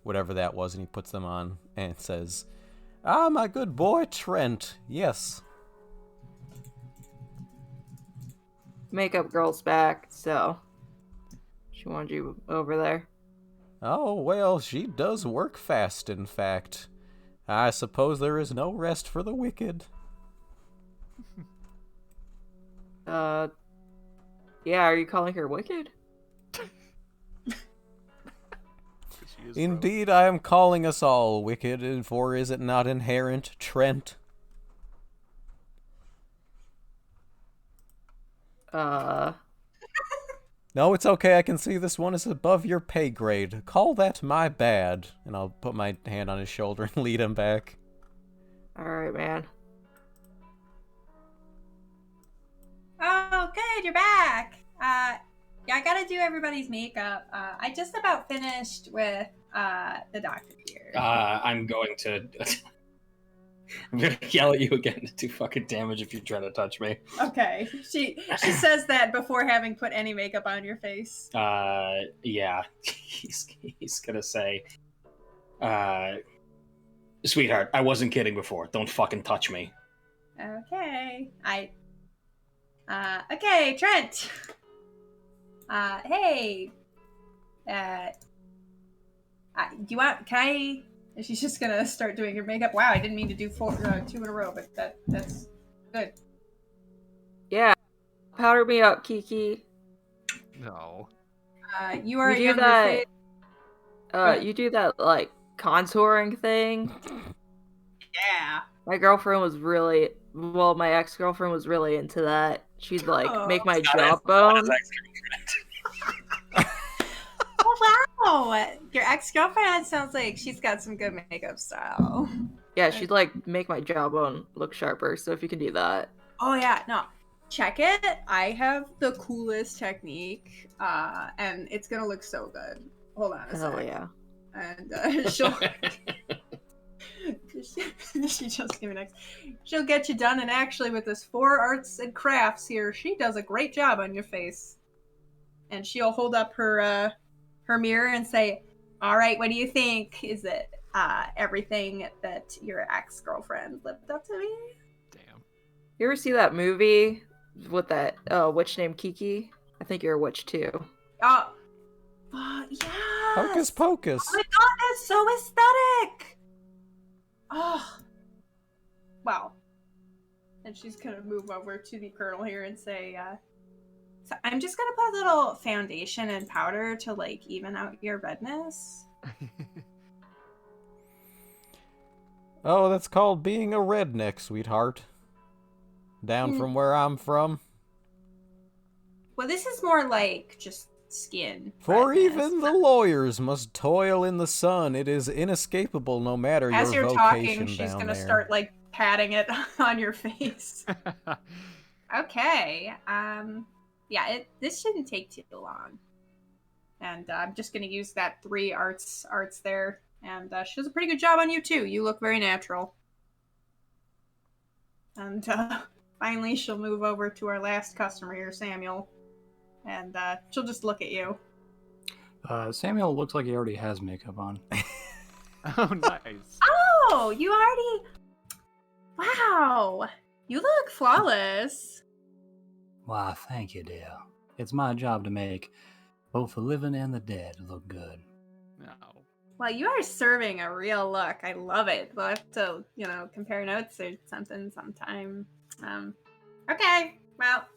whatever that was, and he puts them on and says, "Ah, my good boy Trent, yes." Makeup girl's back, so she wanted you over there. Oh, well, she does work fast, in fact. I suppose there is no rest for the wicked. Yeah, are you calling her wicked? She is, Indeed, I am calling us all wicked, for is it not inherent, Trent? No, it's okay. I can see this one is above your pay grade. Call that my bad. And I'll put my hand on his shoulder and lead him back. Alright, man. Oh, good, you're back. Yeah, I gotta do everybody's makeup. I just about finished with the doctor here. I'm going to. I'm gonna yell at you again to do fucking damage if you try to touch me. Okay, she says that before having put any makeup on your face. Yeah. He's gonna say, sweetheart, I wasn't kidding before. Don't fucking touch me. Okay, okay, Trent. Hey. Do you want? Can I? She's just gonna start doing her makeup. Wow, I didn't mean to do 2 in a row, but that's good. Yeah. Powder me up, Kiki. No. You are You a do younger that. face. You do that like contouring thing. Yeah. My girlfriend was really my ex-girlfriend was really into that. She'd like make my jawbone. Oh wow! Your ex-girlfriend sounds like she's got some good makeup style. Yeah, she'd like make my jawbone look sharper. So if you can do that. Oh yeah, no. Check it. I have the coolest technique, and it's gonna look so good. Hold on a Oh sec. yeah. And she just gave me next. She'll get you done, and actually, with this 4 arts and crafts here, she does a great job on your face. And she'll hold up her mirror and say, "All right, what do you think? Is it everything that your ex-girlfriend lived up to me?" Damn. You ever see that movie with that witch named Kiki? I think you're a witch too. Oh, yes. Hocus pocus. Oh my god, that's so aesthetic! Oh. Wow. And she's gonna move over to the colonel here and say, so I'm just gonna put a little foundation and powder to, like, even out your redness. Oh, that's called being a redneck, sweetheart. Down from where I'm from. Well, this is more like just skin. For redness. even the lawyers must toil in the sun. It is inescapable no matter As your you're vocation talking, she's down gonna there. start, like, patting it on your face. Okay, yeah, this shouldn't take too long. And I'm just gonna use that 3 arts there. And she does a pretty good job on you too. You look very natural. And finally, she'll move over to our last customer here, Samuel. And she'll just look at you. Samuel looks like he already has makeup on. Oh, nice. Oh, you already... Wow! You look flawless. Why, thank you, dear. It's my job to make both the living and the dead look good. No. Well, you are serving a real look. I love it. We'll have to, compare notes or something sometime. Okay. Well,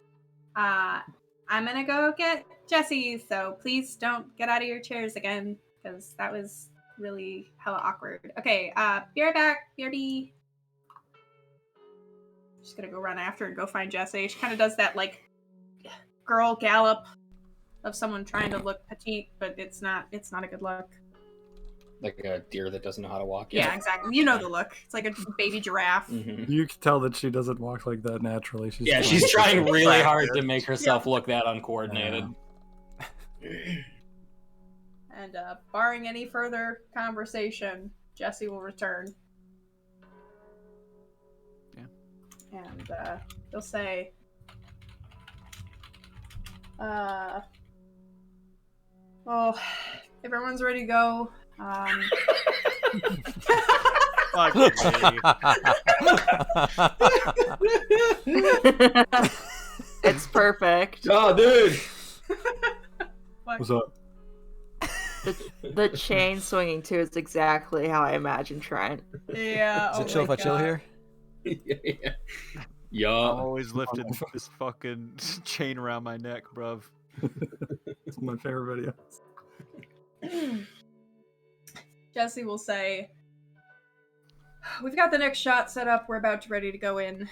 I'm gonna go get Jesse, so please don't get out of your chairs again, because that was really hella awkward. Okay, be right back, BRB. Just gonna go run after and go find Jesse. She kind of does that, like, girl gallop of someone trying to look petite, but it's not a good look. Like a deer that doesn't know how to walk. Yeah, exactly. You know the look. It's like a baby giraffe. Mm-hmm. You can tell that she doesn't walk like that naturally. She's trying really hard to make herself look that uncoordinated. And barring any further conversation, Jesse will return. Yeah. And he'll say, well, everyone's ready to go. Fuck me. It's perfect. Oh, dude! What's up? The chain swinging too is exactly how I imagine Trent. Yeah. Is it chill if I chill here? Yeah. I'm Yeah. always lifting this fucking chain around my neck, bruv. It's one of my favorite videos. Jesse will say, we've got the next shot set up. We're about to ready to go in.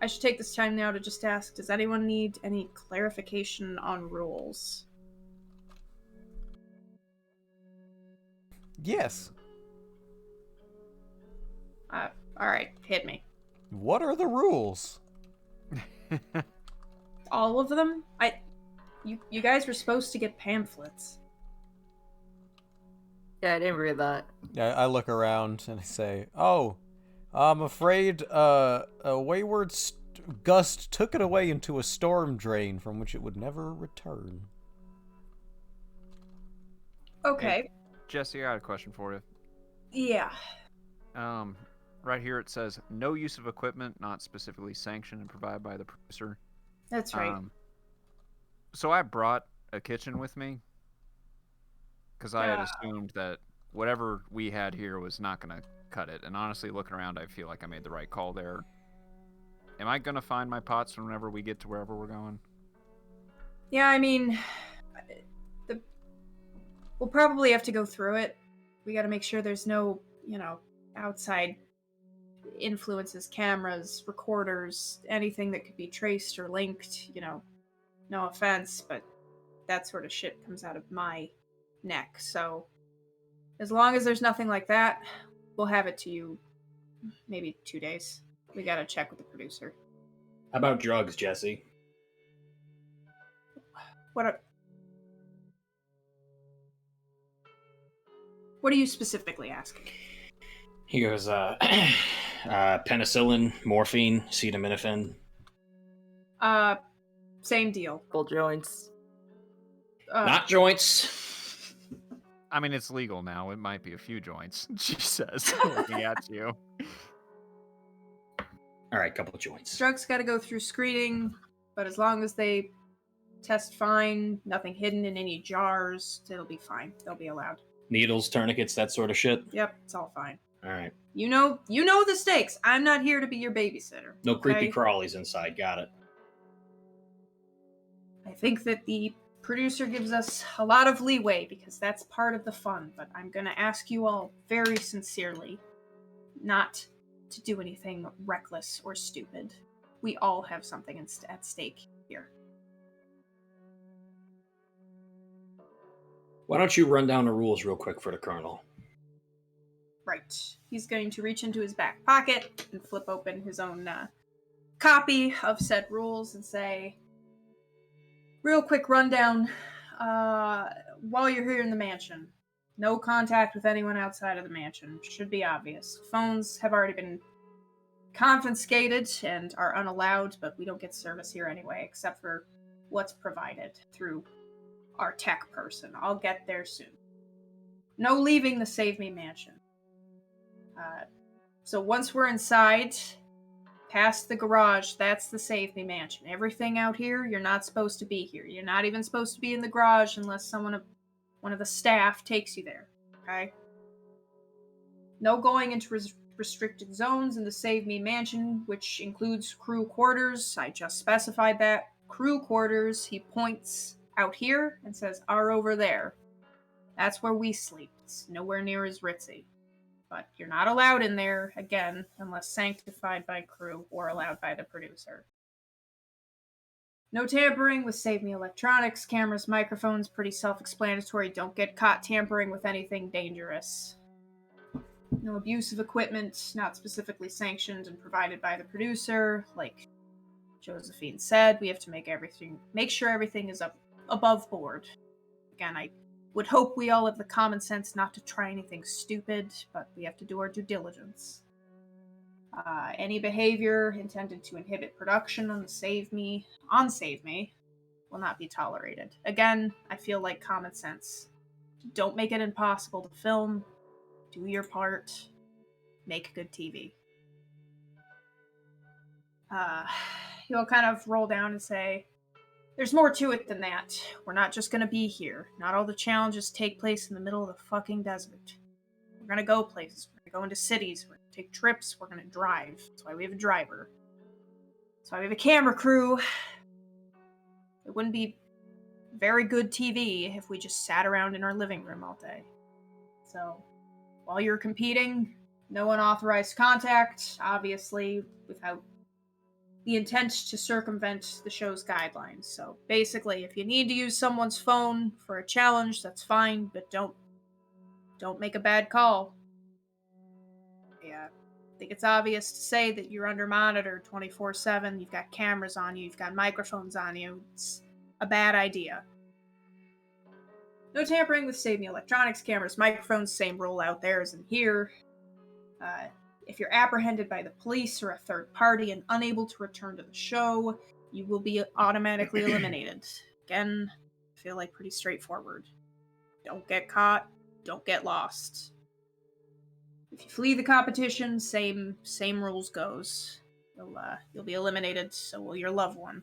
I should take this time now to just ask, does anyone need any clarification on rules? Yes. Alright, hit me. What are the rules? All of them? You guys were supposed to get pamphlets. Yeah, I didn't read that. I look around and I say, "Oh, I'm afraid a wayward gust took it away into a storm drain from which it would never return." Okay. Jesse, I got a question for you. Yeah. Right here it says no use of equipment not specifically sanctioned and provided by the producer. That's right. So I brought a kitchen with me because I had assumed that whatever we had here was not going to cut it. And honestly, looking around, I feel like I made the right call there. Am I going to find my pots whenever we get to wherever we're going? Yeah, I mean, we'll probably have to go through it. We got to make sure there's no, outside influences, cameras, recorders, anything that could be traced or linked, no offense, but that sort of shit comes out of my neck. So as long as there's nothing like that, we'll have it to you maybe 2 days. We got to check with the producer. How about drugs, Jesse? What are you specifically asking? He goes, penicillin, morphine, acetaminophen. Same deal. Full joints. Not joints. I mean, it's legal now. It might be a few joints, she says, looking at you. All right, couple of joints. Drugs got to go through screening, but as long as they test fine, nothing hidden in any jars, it'll be fine. They'll be allowed. Needles, tourniquets, that sort of shit. Yep, it's all fine. All right. You know the stakes. I'm not here to be your babysitter. No creepy okay? crawlies inside. Got it. I think that the producer gives us a lot of leeway because that's part of the fun, but I'm going to ask you all very sincerely not to do anything reckless or stupid. We all have something at stake here. Why don't you run down the rules real quick for the Colonel? Right. He's going to reach into his back pocket and flip open his own copy of said rules and say, real quick rundown. While you're here in the mansion, no contact with anyone outside of the mansion. Should be obvious. Phones have already been confiscated and are unallowed, but we don't get service here anyway, except for what's provided through our tech person. I'll get there soon. No leaving the Save Me mansion. So once we're inside, past the garage, that's the Save Me mansion. Everything out here, you're not supposed to be here. You're not even supposed to be in the garage unless one of the staff takes you there. Okay? No going into restricted zones in the Save Me mansion, which includes crew quarters. I just specified that. Crew quarters, he points out here and says, are over there. That's where we sleep. It's nowhere near as ritzy. But you're not allowed in there, again, unless sanctified by crew or allowed by the producer. No tampering with Save Me electronics, cameras, microphones, pretty self-explanatory. Don't get caught tampering with anything dangerous. No abuse of equipment, not specifically sanctioned and provided by the producer. Like Josephine said, we have to make sure everything is above board. Again, I would hope we all have the common sense not to try anything stupid, but we have to do our due diligence. Any behavior intended to inhibit production on Save Me will not be tolerated. Again, I feel like common sense. Don't make it impossible to film. Do your part. Make good TV. He'll kind of roll down and say, there's more to it than that. We're not just gonna be here. Not all the challenges take place in the middle of the fucking desert. We're gonna go places. We're gonna go into cities. We're gonna take trips. We're gonna drive. That's why we have a driver. That's why we have a camera crew. It wouldn't be very good TV if we just sat around in our living room all day. So, while you're competing, no unauthorized contact, obviously, without the intent to circumvent the show's guidelines. So basically, if you need to use someone's phone for a challenge, that's fine, but don't make a bad call. Yeah, I think it's obvious to say that you're under monitor 24/7. You've got cameras on you. You've got microphones on you. It's a bad idea. No tampering with, say, the electronics, cameras, microphones. Same rule out there as in here. If you're apprehended by the police or a third party and unable to return to the show, you will be automatically eliminated. Again, I feel like pretty straightforward. Don't get caught. Don't get lost. If you flee the competition, same rules goes. You'll be eliminated, so will your loved one.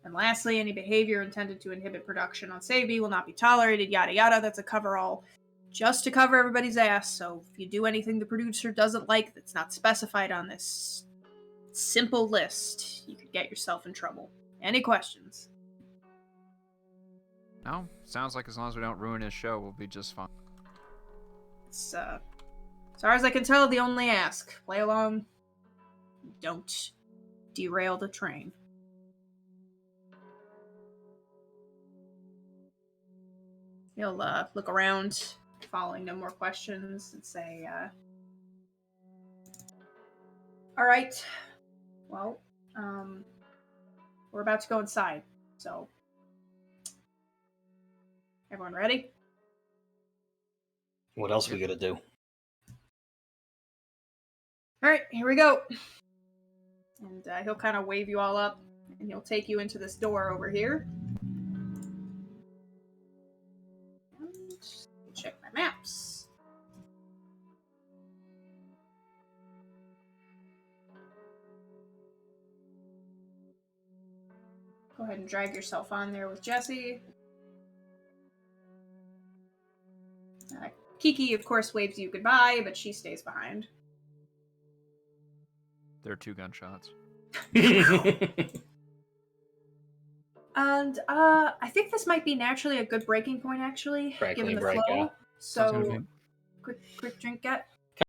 And lastly, any behavior intended to inhibit production on Save Me will not be tolerated, yada yada. That's a cover-all. Just to cover everybody's ass, so if you do anything the producer doesn't like that's not specified on this simple list, you could get yourself in trouble. Any questions? No, sounds like as long as we don't ruin his show, we'll be just fine. It's, as far as I can tell, the only ask. Play along. Don't derail the train. He'll look around, following no more questions, and say, alright, well, we're about to go inside, so, everyone ready? What else are we gonna do? Alright, here we go. And he'll kind of wave you all up, and he'll take you into this door over here. And check my maps. Go ahead and drag yourself on there with Jesse. Kiki, of course, waves you goodbye, but she stays behind. There are 2 gunshots. And I think this might be naturally a good breaking point, actually, Frankly, given the right, flow. yeah. So, quick drink get.